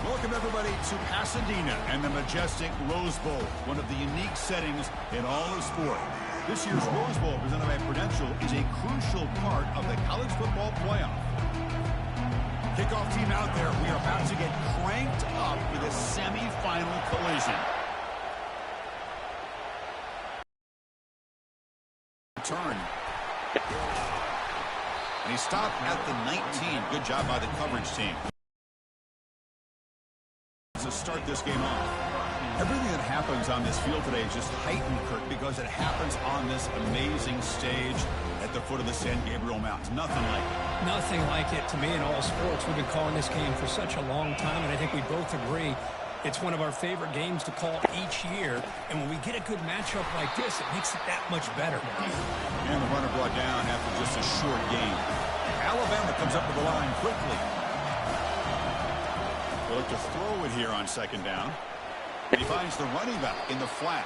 Welcome, everybody, to Pasadena and the majestic Rose Bowl, one of the unique settings in all of sport. This year's Rose Bowl, presented by Prudential, is a crucial part of the college football playoff. Kickoff team out there. We are about to get cranked up with a semifinal collision. Turn. And he stopped at the 19. Good job by the coverage team to start this game off. Everything that happens on this field today is just heightened, Kurt, because it happens on this amazing stage at the foot of the San Gabriel Mountains. Nothing like it. Nothing like it to me in all sports. We've been calling this game for such a long time, and I think we both agree it's one of our favorite games to call each year. And when we get a good matchup like this, it makes it that much better. And the runner brought down after just a short game. Alabama comes up to the line quickly. They look to throw it here on second down. And he finds the running back in the flat.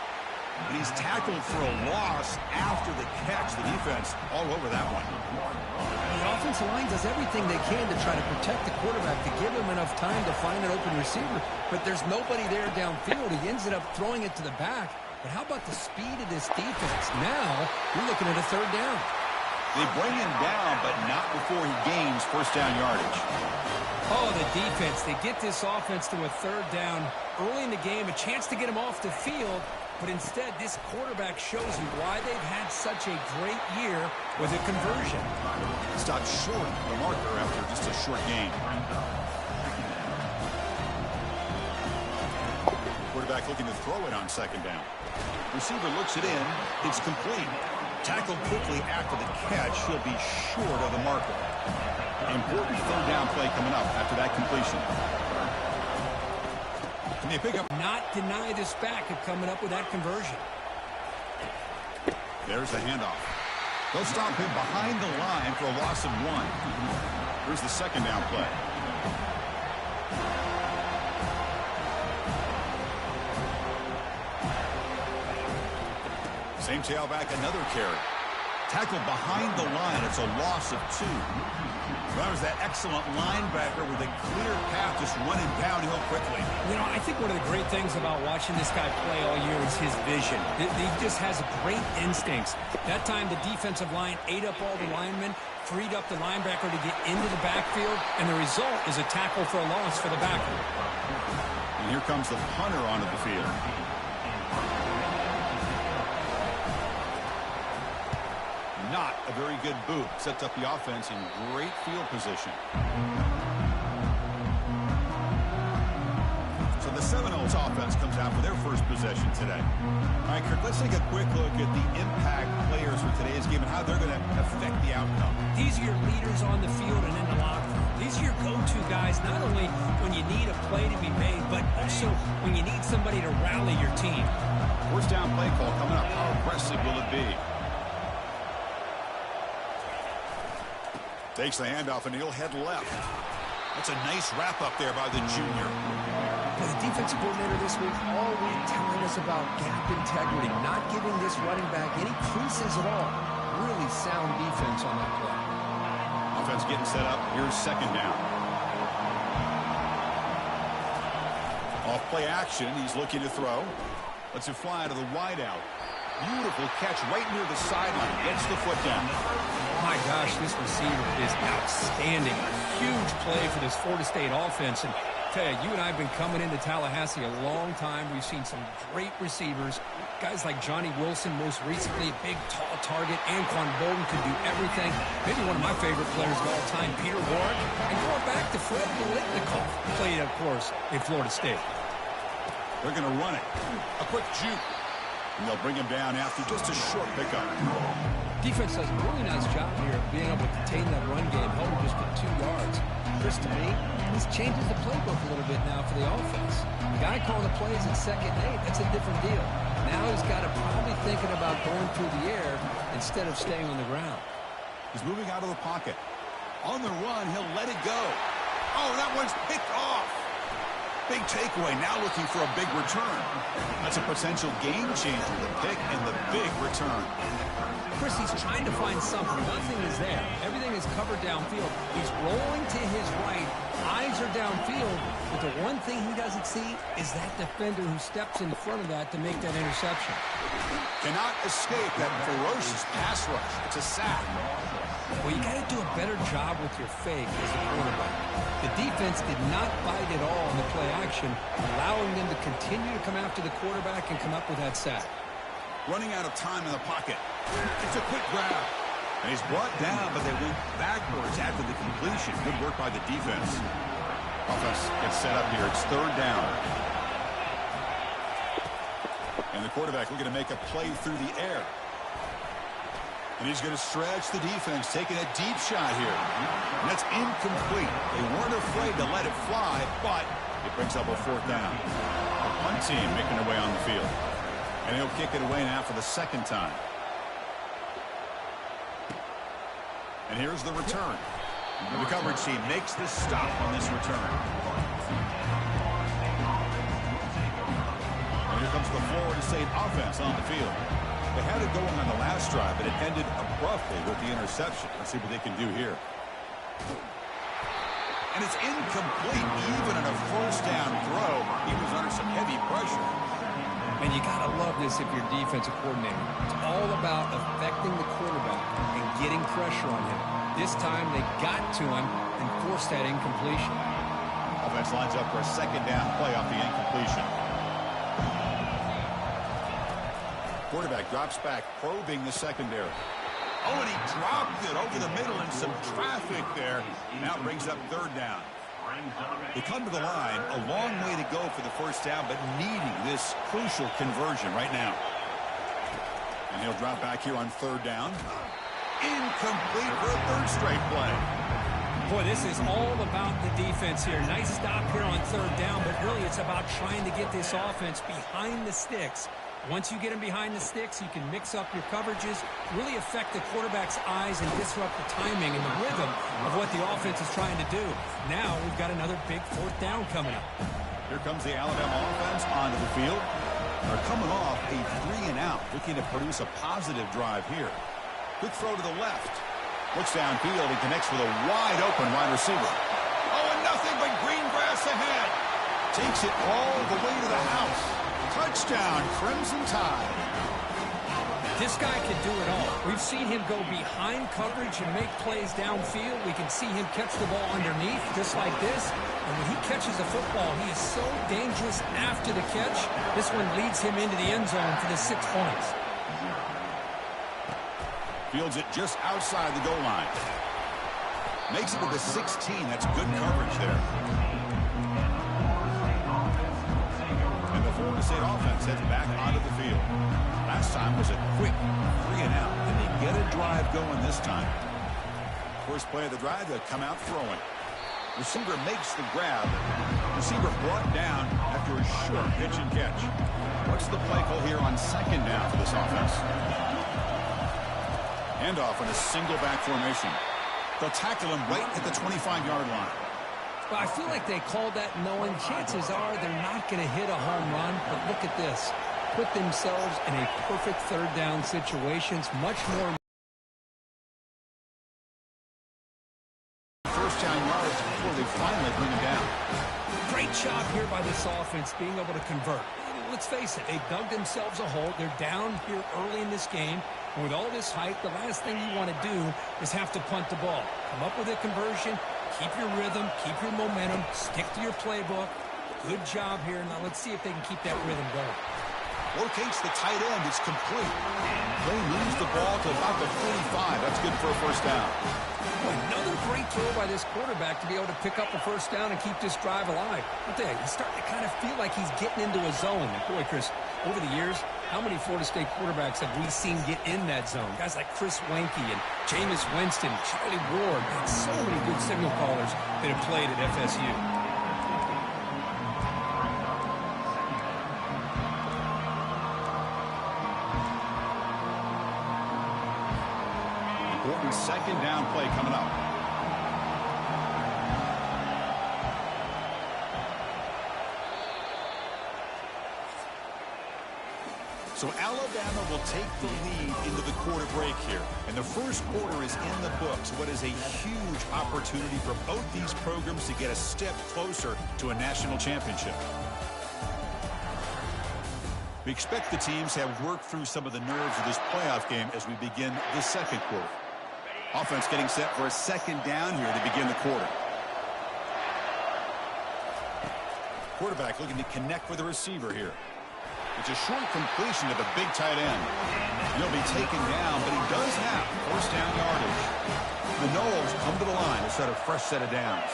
And he's tackled for a loss after the catch. The defense all over that one. The offensive line does everything they can to try to protect the quarterback, to give him enough time to find an open receiver. But there's nobody there downfield. He ends up throwing it to the back. But how about the speed of this defense? Now, you're looking at a third down. They bring him down, but not before he gains first down yardage. Oh, the defense. They get this offense to a third down early in the game, a chance to get him off the field. But instead, this quarterback shows you why they've had such a great year with a conversion. Stopped short of the marker after just a short game. Quarterback looking to throw it on second down. Receiver looks it in. It's complete. Tackled quickly after the catch. He'll be short of the marker. Important third down play coming up after that completion. Can they pick up? Not deny this back of coming up with that conversion. There's the handoff. They'll stop him behind the line for a loss of 1. Here's the second down play. Same tailback, another carry. Tackled behind the line. It's a loss of 2. That was that excellent linebacker with a clear path just running downhill quickly. You know, I think one of the great things about watching this guy play all year is his vision. He just has great instincts. That time, the defensive line ate up all the linemen, freed up the linebacker to get into the backfield, and the result is a tackle for a loss for the backer. And here comes the punter onto the field. Not a very good boot. Sets up the offense in great field position. So the Seminoles offense comes out for their first possession today. All right, Kirk, let's take a quick look at the impact players for today's game and how they're going to affect the outcome. These are your leaders on the field and in the locker room. These are your go-to guys, not only when you need a play to be made, but also when you need somebody to rally your team. First down play call coming up. How aggressive will it be? Takes the handoff, and he'll head left. That's a nice wrap-up there by the junior. The defensive coordinator this week all week telling us about gap integrity, not giving this running back any creases at all. Really sound defense on that play. Offense getting set up. Here's second down. Off play action. He's looking to throw. Lets it fly to the wideout. Beautiful catch right near the sideline. Gets the foot down. My gosh, this receiver is outstanding. A huge play for this Florida State offense. And I tell you, you and I have been coming into Tallahassee a long time. We've seen some great receivers. Guys like Johnny Wilson, most recently, a big, tall target. Anquan Bolden could do everything. Maybe one of my favorite players of all time, Peter Warrick. And going back to Fred Biletnikoff, played, of course, in Florida State. They're going to run it. A quick juke. And they'll bring him down after just a short pickup. Defense does a really nice job here of being able to contain that run game. Held him just for 2 yards. Chris, to me, this changes the playbook a little bit now for the offense. The guy calling the plays at 2nd and 8, that's a different deal. Now he's got to probably thinking about going through the air instead of staying on the ground. He's moving out of the pocket. On the run, he'll let it go. Oh, that one's picked off. Big takeaway, now looking for a big return. That's a potential game changer, the pick and the big return. Chris, he's trying to find something. Nothing is there. Everything is covered downfield. He's rolling to his right. Eyes are covered downfield, but the one thing he doesn't see is that defender who steps in front of that to make that interception. Cannot escape that ferocious pass rush. It's a sack. Well, you got to do a better job with your fake as a quarterback. The defense did not bite at all in the play action, allowing them to continue to come after the quarterback and come up with that sack. Running out of time in the pocket. It's a quick grab. And he's brought down, but they went backwards after the completion. Good work by the defense. Offense gets set up here. It's third down. And the quarterback looking to make a play through the air. And he's going to stretch the defense, taking a deep shot here. And that's incomplete. They weren't afraid to let it fly, but it brings up a fourth down. The punt team making their way on the field. And he'll kick it away now for the second time. And here's the return. The coverage team makes the stop on this return. And here comes the Florida State offense on the field. They had it going on the last drive, but it ended abruptly with the interception. Let's see what they can do here. And it's incomplete, even on a first down throw. He was under some heavy pressure. And you got to love this if you're defensive coordinator. It's all about affecting the quarterback and getting pressure on him. This time they got to him and forced that incompletion. Offense lines up for a second down play off the incompletion. Quarterback drops back, probing the secondary. Oh, and he dropped it over the middle in some traffic there. Now brings up third down. They come to the line, a long way to go for the first down, but needing this crucial conversion right now. And he'll drop back here on third down. Incomplete for a third straight play. Boy, this is all about the defense here. Nice stop here on third down, but really it's about trying to get this offense behind the sticks. Once you get him behind the sticks, you can mix up your coverages, really affect the quarterback's eyes and disrupt the timing and the rhythm of what the offense is trying to do. Now we've got another big fourth down coming up. Here comes the Alabama offense onto the field. They're coming off a 3-and-out, looking to produce a positive drive here. Quick throw to the left. Looks downfield and connects with a wide-open wide receiver. Oh, and nothing but green grass ahead. Takes it all the way to the house. Touchdown, Crimson Tide. This guy can do it all. We've seen him go behind coverage and make plays downfield. We can see him catch the ball underneath just like this. And when he catches the football, he is so dangerous after the catch. This one leads him into the end zone for the 6 points. Fields it just outside the goal line. Makes it to the 16. That's good coverage there. And the Florida State offense heads back onto the field. Last time was a quick 3-and-out. And they get a drive going this time. First play of the drive, they'll come out throwing. Receiver makes the grab. Receiver brought down after a short pitch and catch. What's the play call here on second down for this offense? Handoff in a single back formation. They'll tackle him right at the 25-yard line. Well, I feel like they called that knowing chances are they're not going to hit a home run. But look at this. Put themselves in a perfect third down situations. Much more first down yards before they finally bring him down. great job here by this offense being able to convert. Let's face it, they dug themselves a hole. They're down here early in this game. And with all this hype, the last thing you want to do is have to punt the ball. Come up with a conversion, keep your rhythm, keep your momentum, stick to your playbook. Good job here. Now let's see if they can keep that rhythm going. Locates the tight end. It's complete. They moves the ball to about the 45. That's good for a first down. Another great throw by this quarterback to be able to pick up a first down and keep this drive alive. I'll tell you, he's starting to kind of feel like he's getting into a zone. And boy, Chris, over the years, how many Florida State quarterbacks have we seen get in that zone? Guys like Chris Wenke and Jameis Winston, Charlie Ward, and so many good signal callers that have played at FSU. Important second down play coming up. So Alabama will take the lead into the quarter break here. And the first quarter is in the books. What is a huge opportunity for both these programs to get a step closer to a national championship. We expect the teams have worked through some of the nerves of this playoff game as we begin the second quarter. Offense getting set for a second down here to begin the quarter. Quarterback looking to connect with the receiver here. It's a short completion to the big tight end. He'll be taken down, but he does have first down yardage. The Noles come to the line to set a fresh set of downs.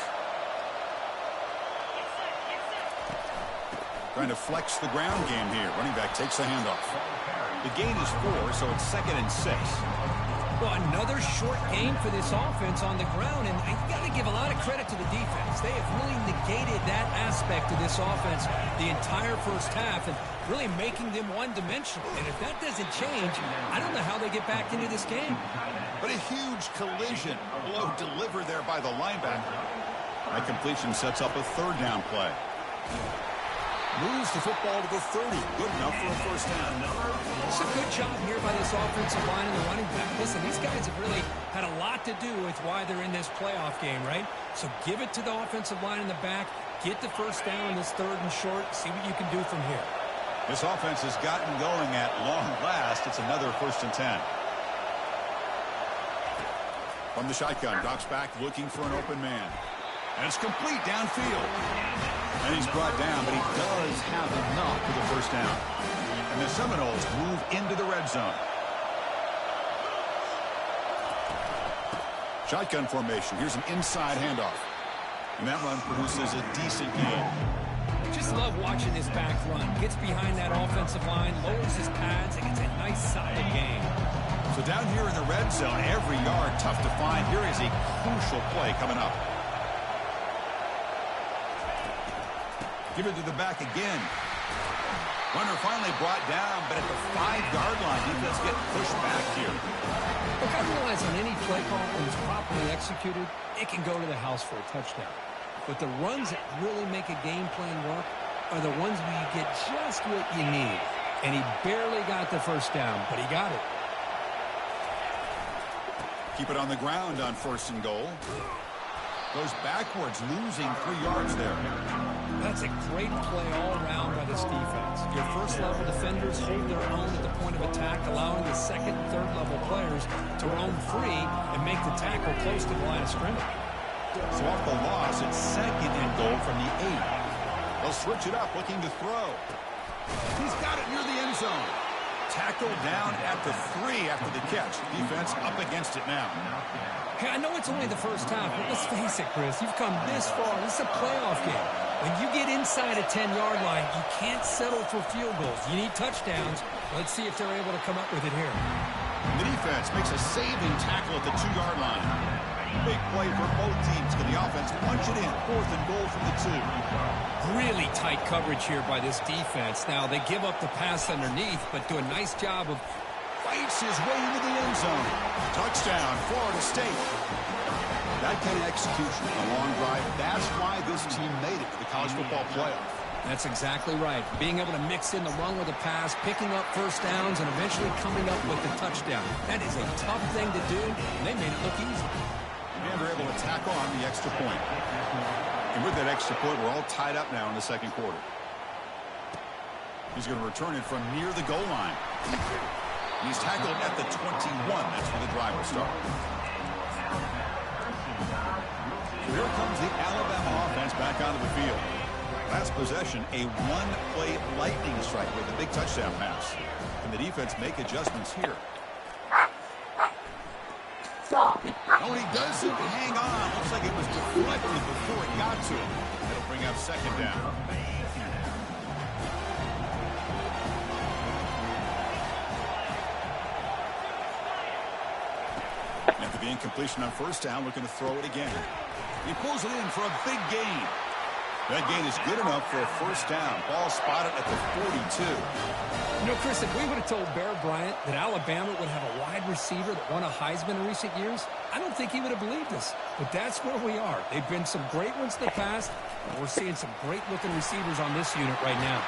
Trying to flex the ground game here. Running back takes the handoff. The gain is 4, so it's 2nd and 6. Well, another short game for this offense on the ground, and I got to give a lot of credit to the defense. They have really negated that aspect of this offense the entire first half and really making them one-dimensional. And if that doesn't change, I don't know how they get back into this game. But a huge collision. Blow delivered there by the linebacker. That completion sets up a third down play. Moves the football to the 30. Good enough for a first down. It's a good job here by this offensive line and the running back. Listen, these guys have really had a lot to do with why they're in this playoff game, right? So give it to the offensive line in the back. Get the first down in this 3rd and short. See what you can do from here. This offense has gotten going at long last. It's another 1st and 10. From the shotgun, drops back looking for an open man. And it's complete downfield. And he's brought down, but he does have enough for the first down. And the Seminoles move into the red zone. Shotgun formation. Here's an inside handoff. And that run produces a decent gain. Just love watching this back run. Gets behind that offensive line, lowers his pads, and gets a nice solid gain. So down here in the red zone, every yard tough to find. Here is a crucial play coming up. Give it to the back again. Runner finally brought down, but at the 5-yard line, defense get pushed back here. Look, I realize on any play call, when it's properly executed, it can go to the house for a touchdown. But the runs that really make a game plan work are the ones where you get just what you need. And he barely got the first down, but he got it. Keep it on the ground on 1st and goal. Goes backwards, losing 3 yards there. That's a great play all around by this defense. Your first-level defenders hold their own at the point of attack, allowing the 2nd and 3rd-level players to roam free and make the tackle close to the line of scrimmage. So off the loss, it's 2nd and goal from the 8. They'll switch it up, looking to throw. He's got it near the end zone. Tackled down at the 3 after the catch. Defense up against it now. Hey, I know it's only the first half, but let's face it, Chris. You've come this far. This is a playoff game. When you get inside a 10-yard line, you can't settle for field goals. You need touchdowns. Let's see if they're able to come up with it here. The defense makes a saving tackle at the 2-yard line. Big play for both teams. Can the offense punch it in? 4th and goal from the 2. Really tight coverage here by this defense. Now, they give up the pass underneath, but do a nice job of fights his way into the end zone. Touchdown, Florida State. That kind of execution on a long drive, that's why this team made it to the college football playoff. That's exactly right. Being able to mix in the run with a pass, picking up first downs, and eventually coming up with the touchdown. That is a tough thing to do, and they made it look easy. And they're able to tack on the extra point. And with that extra point, we're all tied up now in the second quarter. He's going to return it from near the goal line. He's tackled at the 21. That's where the drive will start. Here comes the Alabama offense back onto the field. Last possession, a one-play lightning strike with a big touchdown pass. Can the defense make adjustments here? Stop. Oh, he doesn't hang on. Looks like it was deflected before it got to him. That'll bring up 2nd down. After the incompletion on 1st down, looking to throw it again. He pulls it in for a big gain. That gain is good enough for a 1st down. Ball spotted at the 42. You know, Chris, if we would have told Bear Bryant that Alabama would have a wide receiver that won a Heisman in recent years, I don't think he would have believed us. But that's where we are. They've been some great ones in the past, and we're seeing some great-looking receivers on this unit right now.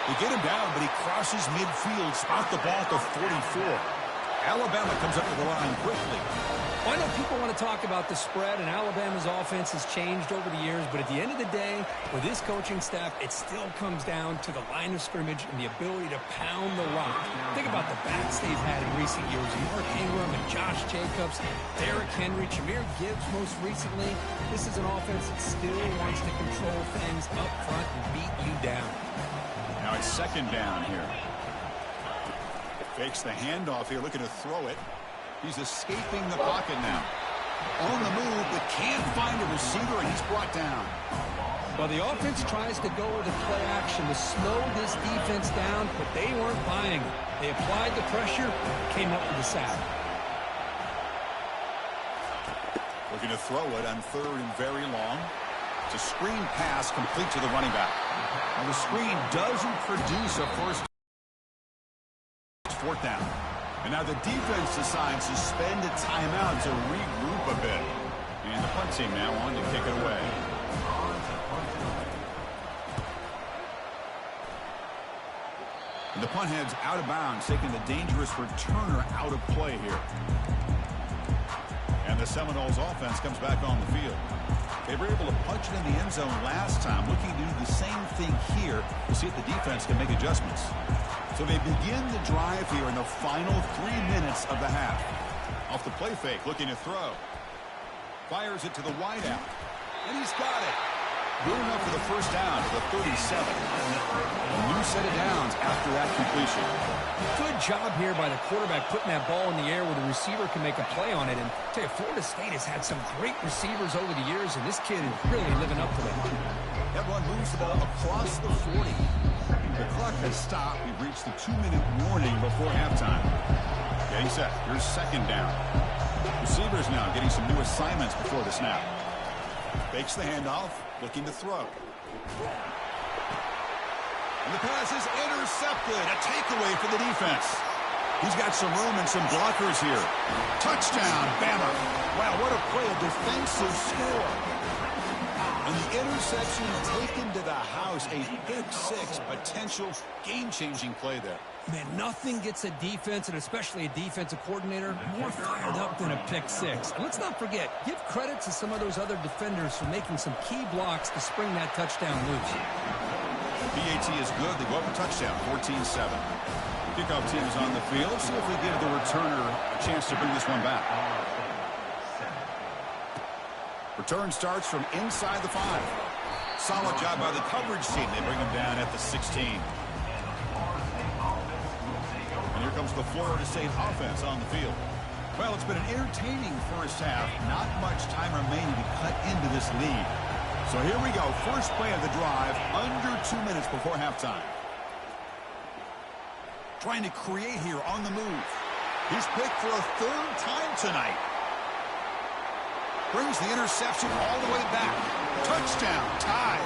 They get him down, but he crosses midfield, spot the ball at the 44. Alabama comes up to the line quickly. Well, I know people want to talk about the spread, and Alabama's offense has changed over the years, but at the end of the day, with this coaching staff, it still comes down to the line of scrimmage and the ability to pound the rock. Think about the backs they've had in recent years. Mark Ingram and Josh Jacobs, Derrick Henry, Jahmyr Gibbs most recently. This is an offense that still wants to control things up front and beat you down. Now it's second down here. Fakes the handoff here, looking to throw it. He's escaping the pocket now. On the move, but can't find a receiver, and he's brought down. Well, the offense tries to go with the play action to slow this defense down, but they weren't buying it. They applied the pressure, came up with the sack. Looking to throw it on third and very long. It's a screen pass complete to the running back. Now the screen doesn't produce a first. Fourth down. And now the defense decides to spend a timeout to regroup a bit. And the punt team now on to kick it away. And the punt heads out of bounds, taking the dangerous returner out of play here. And the Seminoles offense comes back on the field. They were able to punch it in the end zone last time, looking to do the same thing here to see if the defense can make adjustments. So they begin the drive here in the final 3 minutes of the half. Off the play fake, looking to throw. Fires it to the wideout. And he's got it. Good enough for the first down to the 37. A new set of downs after that completion. Good job here by the quarterback putting that ball in the air where the receiver can make a play on it. And I tell you, Florida State has had some great receivers over the years, and this kid is really living up to that. That run moves the ball across the 40. The clock has stopped. We've reached the 2-minute warning before halftime. Getting set. Here's second down. Receivers now getting some new assignments before the snap. Fakes the handoff, looking to throw. And the pass is intercepted. A takeaway for the defense. He's got some room and some blockers here. Touchdown, Bama. Wow, what a play, a defensive score. And the interception taken to the house, a pick-6, potential game-changing play there. Man, nothing gets a defense, and especially a defensive coordinator, more fired up than a pick-6. And let's not forget, give credit to some of those other defenders for making some key blocks to spring that touchdown loose. PAT is good. They go up a touchdown, 14-7. Kickoff team is on the field. See if we give the returner a chance to bring this one back. Return starts from inside the 5. Solid job by the coverage team. They bring him down at the 16. And here comes the Florida State offense on the field. Well, it's been an entertaining first half. Not much time remaining to cut into this lead. So here we go. First play of the drive, under 2 minutes before halftime. Trying to create here on the move. He's picked for a third time tonight. Brings the interception all the way back. Touchdown, tied.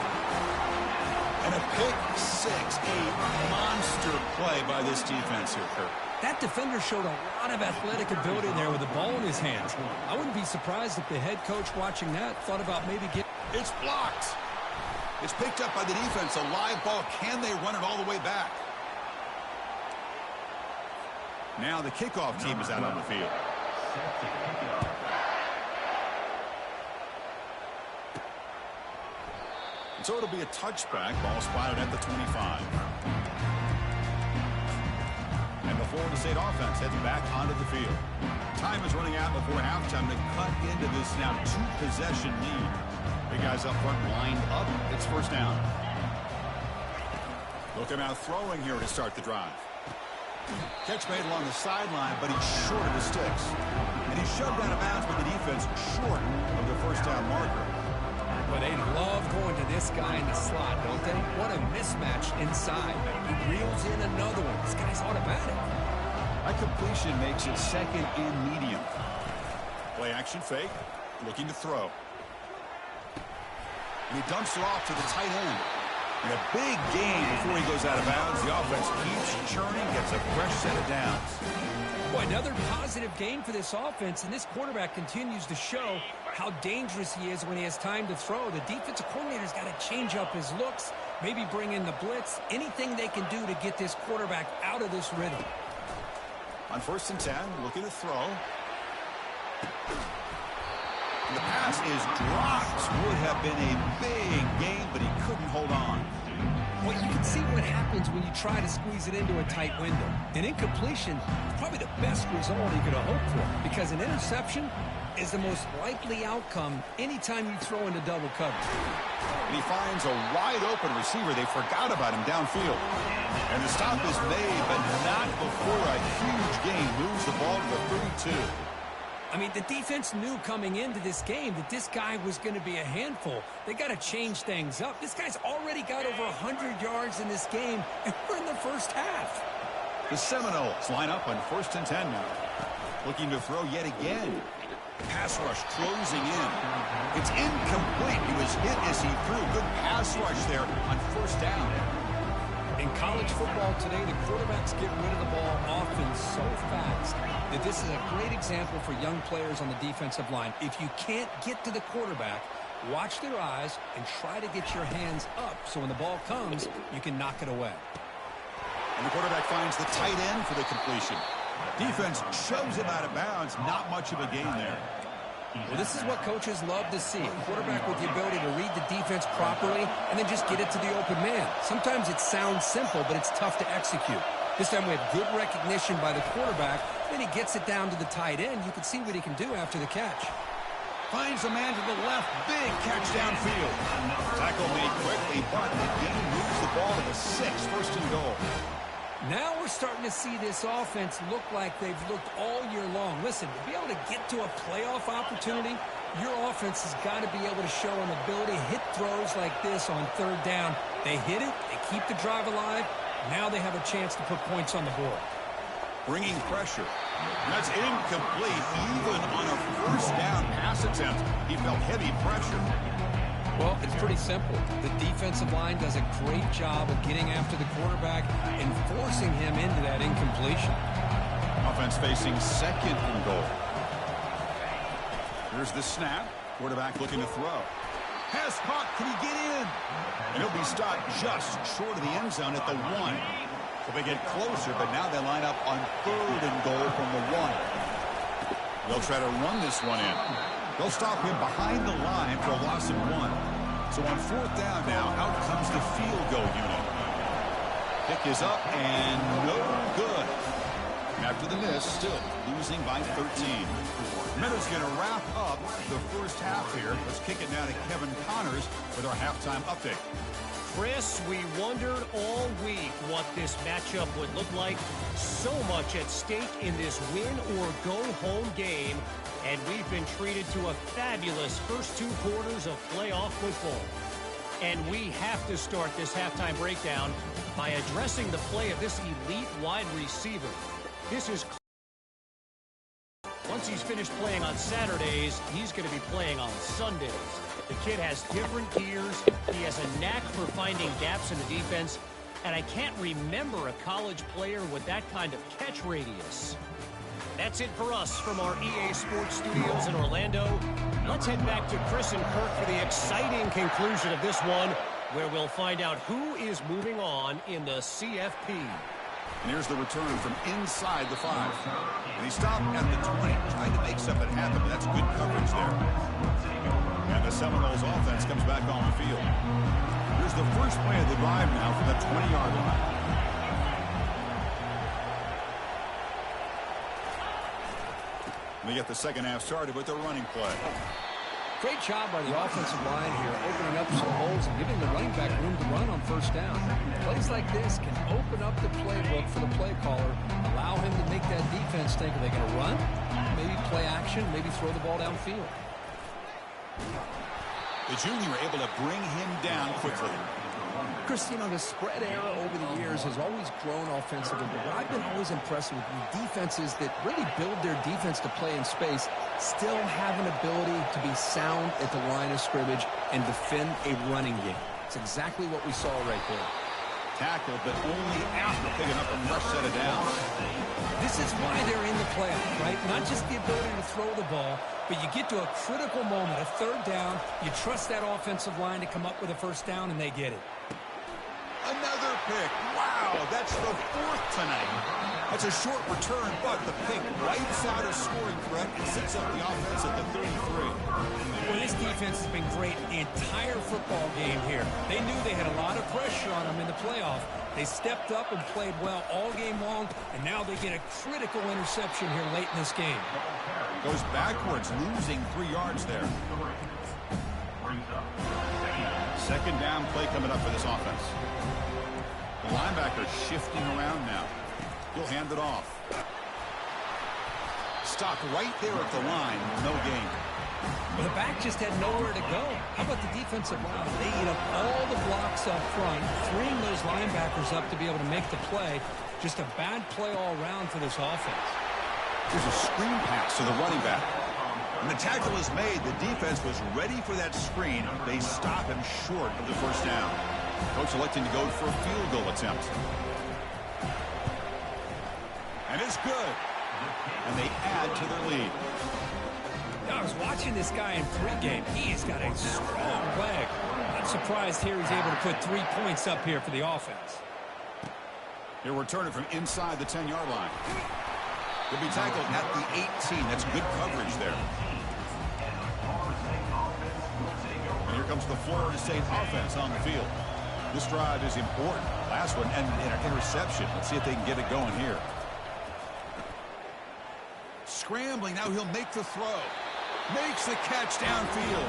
And a pick-6, a monster play by this defense here, Kurt. That defender showed a lot of athletic ability there with the ball in his hands. I wouldn't be surprised if the head coach watching that thought about maybe getting... It's blocked. It's picked up by the defense. A live ball. Can they run it all the way back? Now the kickoff team is out on the field. And so it'll be a touchback. Ball spotted at the 25. And the Florida State offense heads back onto the field. Time is running out before halftime to cut into this now 2-possession lead. Big guys up front lined up. It's first down. Looking out throwing here to start the drive. Catch made along the sideline, but he's short of the sticks. And he's shoved out of bounds by the defense short of the first down marker. Well, they love going to this guy in the slot, don't they? What a mismatch inside. He reels in another one. This guy's automatic. That completion makes it second and medium. Play action fake. Looking to throw. And he dumps it off to the tight end. And a big gain before he goes out of bounds. The offense keeps churning, gets a fresh set of downs. Boy, another positive game for this offense, and this quarterback continues to show how dangerous he is when he has time to throw. The defensive coordinator's got to change up his looks maybe bring in the blitz, anything they can do to get this quarterback out of this rhythm. On 1st and 10, looking to throw. The pass is dropped. Would have been a big game, but he couldn't hold on. Well, you can see what happens when you try to squeeze it into a tight window. An incompletion is probably the best result you could have hoped for, because an interception is the most likely outcome anytime you throw into double coverage. And he finds a wide-open receiver. They forgot about him downfield. And the stop is made, but not before a huge gain moves the ball to the 32. I mean, the defense knew coming into this game that this guy was going to be a handful. They got to change things up. This guy's already got over 100 yards in this game, and we're in the first half. The Seminoles line up on 1st and 10 now. Looking to throw yet again. Pass rush closing in. It's incomplete. He was hit as he threw. Good pass rush there on 1st down. In college football today, the quarterbacks get rid of the ball often so fast that this is a great example for young players on the defensive line. If you can't get to the quarterback, watch their eyes and try to get your hands up so when the ball comes, you can knock it away. And the quarterback finds the tight end for the completion. Defense shoves him out of bounds. Not much of a gain there. Well, this is what coaches love to see. A quarterback with the ability to read the defense properly and then just get it to the open man. Sometimes it sounds simple, but it's tough to execute. This time we have good recognition by the quarterback. Then he gets it down to the tight end. You can see what he can do after the catch. Finds a man to the left. Big catch downfield. Tackle made quickly, but the game moves the ball to the 6. 1st and goal. Now we're starting to see this offense look like they've looked all year long. Listen, to be able to get to a playoff opportunity, your offense has got to be able to show an ability to hit throws like this on 3rd down. They hit it, they keep the drive alive. Now they have a chance to put points on the board. Bringing pressure. That's incomplete. Even on a 1st down pass attempt, he felt heavy pressure. Well, it's pretty simple. The defensive line does a great job of getting after the quarterback and forcing him into that incompletion. Offense facing 2nd and goal. Here's the snap. Quarterback looking to throw. Pass caught. Can he get in? And he'll be stopped just short of the end zone at the 1. So they get closer, but now they line up on 3rd and goal from the 1. They'll try to run this one in. They'll stop him behind the line for a loss of 1. So on 4th down now, out comes the field goal unit. Kick is up and no good. After the miss, still losing by 13. Minutes going to wrap up the first half here. Let's kick it now to Kevin Connors with our halftime update. Chris, we wondered all week what this matchup would look like. So much at stake in this win-or-go-home game. And we've been treated to a fabulous first 2 quarters of playoff football. And we have to start this halftime breakdown by addressing the play of this elite wide receiver. This is... Once he's finished playing on Saturdays, he's going to be playing on Sundays. The kid has different gears. He has a knack for finding gaps in the defense. And I can't remember a college player with that kind of catch radius. That's it for us from our EA Sports Studios in Orlando. Let's head back to Chris and Kirk for the exciting conclusion of this one, where we'll find out who is moving on in the CFP. And here's the return from inside the 5. And he stopped at the 20, trying to make something happen, but that's good coverage there. And the Seminoles offense comes back on the field. Here's the first play of the drive now from the 20-yard line. They get the second half started with the running play. Great job by the offensive line here, opening up some holes and giving the running back room to run on 1st down. Plays like this can open up the playbook for the play caller, allow him to make that defense think, are they going to run? Maybe play action, maybe throw the ball downfield. The junior able to bring him down quickly. Chris, you know, the spread era over the years has always grown offensively, but what I've been always impressed with defenses that really build their defense to play in space still have an ability to be sound at the line of scrimmage and defend a running game. It's exactly what we saw right there. Tackle, but only after picking up a fresh set of downs. This is why they're in the playoff, right? Not just the ability to throw the ball, but you get to a critical moment, a 3rd down, you trust that offensive line to come up with a 1st down, and they get it. pick. Wow, that's the 4th tonight. That's a short return, but the pick wipes out a scoring threat and sets up the offense at the 33. Well, this defense has been great the entire football game here. They knew they had a lot of pressure on them in the playoff. They stepped up and played well all game long, and now they get a critical interception here late in this game. Goes backwards, losing 3 yards there. Second down play coming up for this offense. The linebacker shifting around now. He'll hand it off. Stopped right there at the line. No gain. Well, the back just had nowhere to go. How about the defensive line? They eat up all the blocks up front, freeing those linebackers up to be able to make the play. Just a bad play all around for this offense. Here's a screen pass to the running back. When the tackle is made, the defense was ready for that screen. They stop him short of the first down. Coach electing to go for a field goal attempt. And it's good. And they add to their lead. I was watching this guy in pregame. He's got a strong leg. I'm surprised here he's able to put 3 points up here for the offense. He'll return it from inside the 10-yard line. He'll be tackled at the 18. That's good coverage there. And here comes the Florida State offense on the field. This drive is important. Last one ended in an interception. Let's see if they can get it going here. Scrambling. Now he'll make the throw. Makes the catch downfield.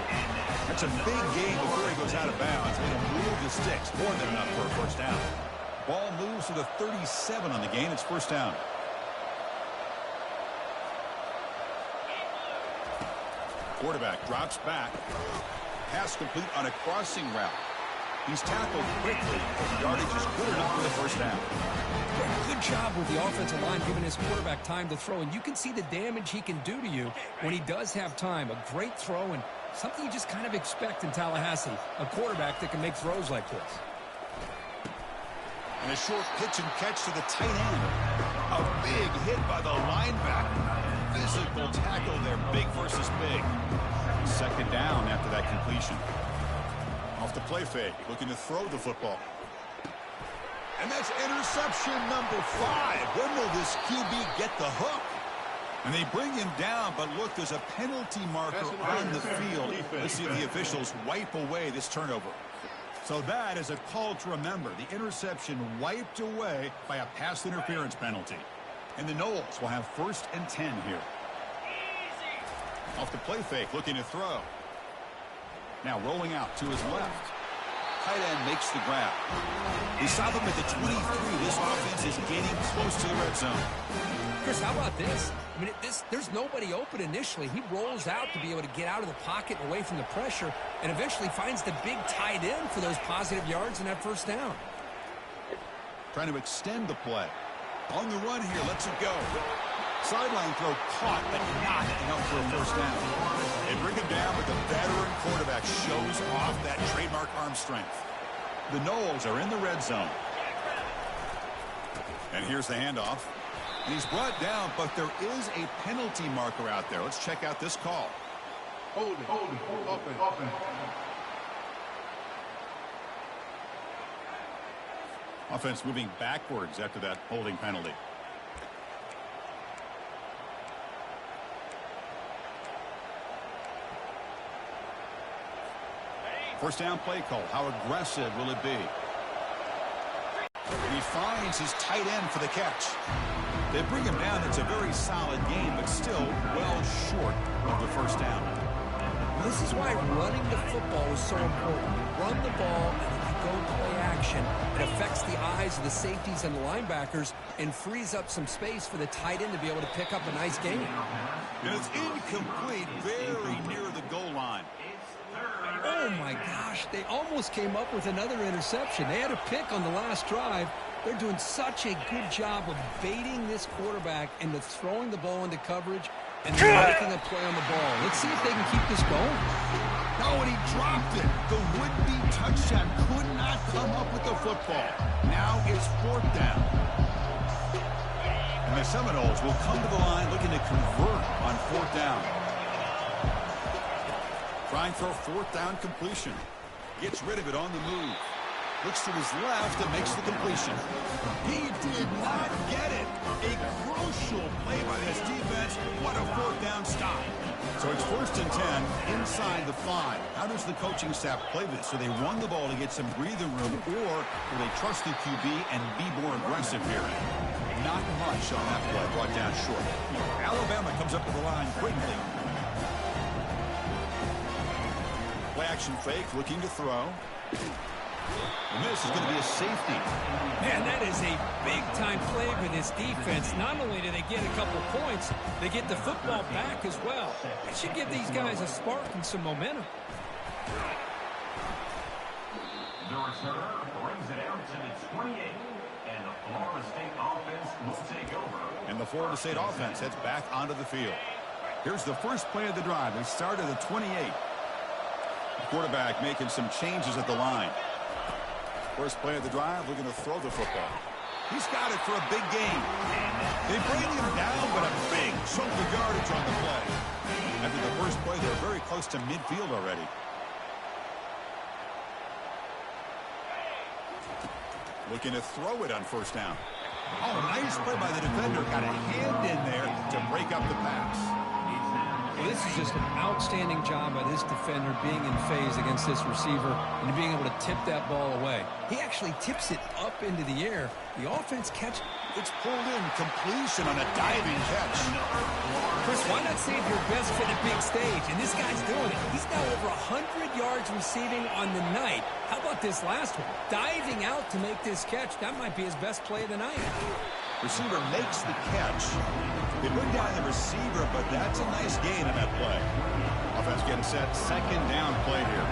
That's a big gain before he goes out of bounds. It'll move the sticks. More than enough for a first down. Ball moves to the 37 on the gain. It's first down. Quarterback drops back. Pass complete on a crossing route. He's tackled quickly. The yardage is good enough for the first down. Good job with the offensive line giving his quarterback time to throw. And you can see the damage he can do to you when he does have time. A great throw and something you just kind of expect in Tallahassee. A quarterback that can make throws like this. And a short pitch and catch to the tight end. A big hit by the linebacker. Physical tackle there. Big versus big. Second down after that completion. Off the play fake. Looking to throw the football. And that's interception number 5. When will this QB get the hook? And they bring him down, but look, there's a penalty marker on the field. Let's see if the officials wipe away this turnover. So that is a call to remember. The interception wiped away by a pass interference penalty. And the Noles will have 1st and 10 here. Off the play fake, looking to throw. Now rolling out to his left. Tight end makes the grab. They stop him at the 23. This offense is getting close to the red zone. Chris, how about this? I mean, there's nobody open initially. He rolls out to be able to get out of the pocket and away from the pressure and eventually finds the big tight end for those positive yards in that first down. Trying to extend the play. On the run here, lets it go. Sideline throw caught, but not enough for a first down. They bring him down, but the veteran quarterback shows off that trademark arm strength. The Noles are in the red zone. And here's the handoff. He's brought down, but there is a penalty marker out there. Let's check out this call. Hold it, open. Offense moving backwards after that holding penalty. First down play call. How aggressive will it be? He finds his tight end for the catch. They bring him down. It's a very solid game, but still well short of the first down. This is why running the football is so important. You run the ball and then you go play action. It affects the eyes of the safeties and the linebackers and frees up some space for the tight end to be able to pick up a nice gain. And it's incomplete, very near the goal line. Oh, my gosh. They almost came up with another interception. They had a pick on the last drive. They're doing such a good job of baiting this quarterback into throwing the ball into coverage and making a play on the ball. Let's see if they can keep this going. No, and he dropped it. The would-be touchdown could not come up with the football. Now it's 4th down. And the Seminoles will come to the line looking to convert on 4th down. Trying for a 4th down completion. Gets rid of it on the move. Looks to his left and makes the completion. He did not get it. A crucial play by this defense. What a fourth down stop. So it's 1st and 10 inside the 5. How does the coaching staff play this? So they run the ball to get some breathing room, or do they trust the QB and be more aggressive here? Not much on that play, brought down short. Alabama comes up to the line quickly. Play action fake, looking to throw. And this is going to be a safety. Man, that is a big-time play for this defense. Not only do they get a couple points, they get the football back as well. It should give these guys a spark and some momentum. The returner brings it out to the 28, and the Florida State offense will take over. And the Florida State offense heads back onto the field. Here's the first play of the drive. They start at the 28. The quarterback making some changes at the line. First play of the drive, looking to throw the football. He's got it for a big gain. They bring him down, but a big chunk of yardage on the play. After the first play, they're very close to midfield already. Looking to throw it on first down. Oh, nice play by the defender. Got a hand in there to break up the pass. Well, this is just an outstanding job by this defender being in phase against this receiver and being able to tip that ball away. He actually tips it up into the air. The offense catch. It's pulled in, completion on a diving catch. Chris, why not save your best for the big stage? And this guy's doing it. He's now over 100 yards receiving on the night. How about this last one? Diving out to make this catch. That might be his best play of the night. Receiver makes the catch. They bring down the receiver, but that's a nice gain on that play. Offense getting set. Second down play here.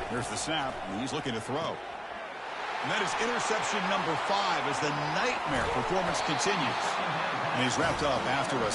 Here's the snap, and he's looking to throw. And that is interception number 5 as the nightmare performance continues. And he's wrapped up after a